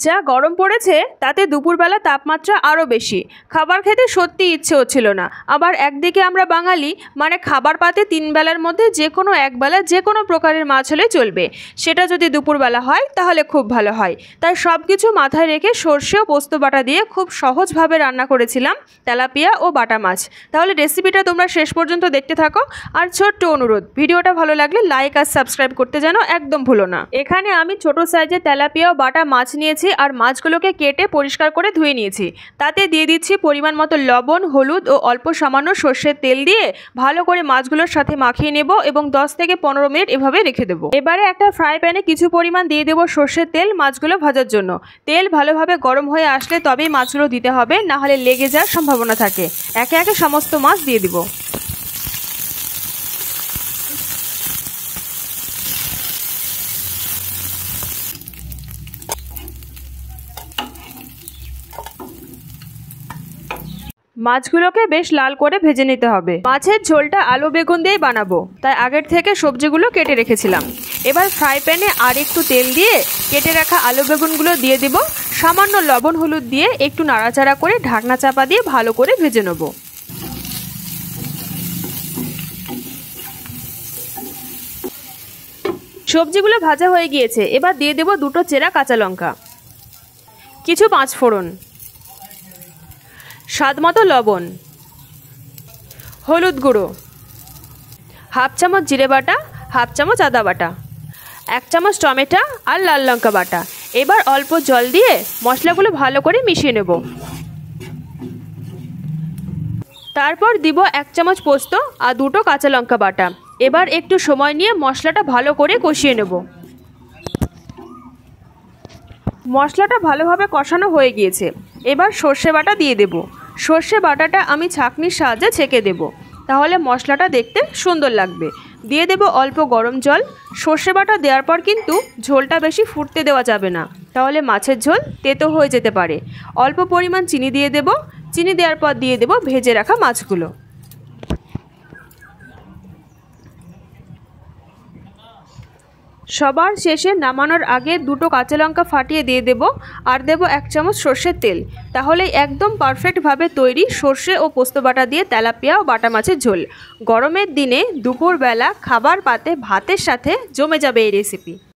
যা গরম পড়েছে তাতে দুপুরবেলা তাপমাত্রা আরও বেশি, খাবার খেতে সত্যি ইচ্ছে হচ্ছিল না। আবার একদিকে আমরা বাঙালি, মানে খাবার পাতে 3 বেলার মধ্যে যে কোনো একবেলা যে কোনো প্রকারের মাছ হলে চলবে, সেটা যদি দুপুরবেলা হয় তাহলে খুব ভালো হয়। তাই সব কিছু মাথায় রেখে সর্ষে ও পোস্ত বাটা দিয়ে খুব সহজভাবে রান্না করেছিলাম তেলাপিয়া ও বাটা মাছ। তাহলে রেসিপিটা তোমরা শেষ পর্যন্ত দেখতে থাকো। আর ছোট্ট অনুরোধ, ভিডিওটা ভালো লাগলে লাইক আর সাবস্ক্রাইব করতে যেন একদম ভুলো না। এখানে আমি ছোট সাইজের তেলাপিয়া ও বাটা মাছ নিয়েছি আর মাছগুলোকে কেটে পরিষ্কার করে ধুয়ে নিয়েছি। তাতে দিয়ে দিচ্ছি পরিমাণ মতো লবণ, হলুদ ও অল্প সামান্য সর্ষের তেল দিয়ে ভালো করে মাছগুলোর সাথে মাখিয়ে নেব এবং 10 থেকে 15 মিনিট এভাবে রেখে দেবো। এবারে একটা ফ্রাই প্যানে কিছু পরিমাণ দিয়ে দেবো সর্ষের তেল মাছগুলো ভাজার জন্য। তেল ভালোভাবে গরম হয়ে আসলে তবেই মাছগুলো দিতে হবে, না হলে লেগে যাওয়ার সম্ভাবনা থাকে। একে একে সমস্ত মাছ দিয়ে দিব। মাছগুলোকে বেশ লাল করে ভেজে নিতে হবে। মাছের ঝোলটা আলু বেগুন দিয়েই বানাবো, তাই আগের থেকে সবজিগুলো কেটে রেখেছিলাম। এবার ফ্রাই প্যানে আর একটু তেল দিয়ে কেটে রাখা আলু বেগুনগুলো দিয়ে দিব। সামান্য লবণ হলুদ দিয়ে একটু নাড়াচাড়া করে ঢাকনা চাপা দিয়ে ভালো করে ভেজে নেব। সবজিগুলো ভাজা হয়ে গিয়েছে, এবার দিয়ে দেব 2টো চেরা কাঁচা লঙ্কা, কিছু 5 ফোড়ন, স্বাদ মতো লবণ, হলুদ গুঁড়ো, হাফ চামচ জিরে বাটা, হাফ চামচ আদা বাটা, 1 চামচ টমেটো আর লাল লঙ্কা বাটা। এবার অল্প জল দিয়ে মশলাগুলো ভালো করে মিশিয়ে নেব। তারপর দিব 1 চামচ পোস্ত আর 2টো কাঁচা লঙ্কা বাটা। এবার একটু সময় নিয়ে মশলাটা ভালো করে কষিয়ে নেব। মশলাটা ভালোভাবে কষানো হয়ে গিয়েছে, এবার সর্ষে বাটা দিয়ে দেব। সর্ষে বাটাটা আমি ছাঁকনির সাহায্যে ছেঁকে দেব, তাহলে মশলাটা দেখতে সুন্দর লাগবে। দিয়ে দেব অল্প গরম জল। সর্ষে বাটা দেওয়ার পর কিন্তু ঝোলটা বেশি ফুটতে দেওয়া যাবে না, তাহলে মাছের ঝোল তেতো হয়ে যেতে পারে। অল্প পরিমাণ চিনি দিয়ে দেব। চিনি দেওয়ার পর দিয়ে দেব ভেজে রাখা মাছগুলো। সবার শেষে নামানোর আগে 2টো কাঁচা লঙ্কা ফাটিয়ে দিয়ে দেব আর দেব 1 চামচ সর্ষের তেল। তাহলেই একদম পারফেক্টভাবে তৈরি সর্ষে ও পোস্ত বাটা দিয়ে তেলাপিয়া ও বাটা মাছের ঝোল। গরমের দিনে দুপুরবেলা খাবার পাতে ভাতের সাথে জমে যাবে এই রেসিপি।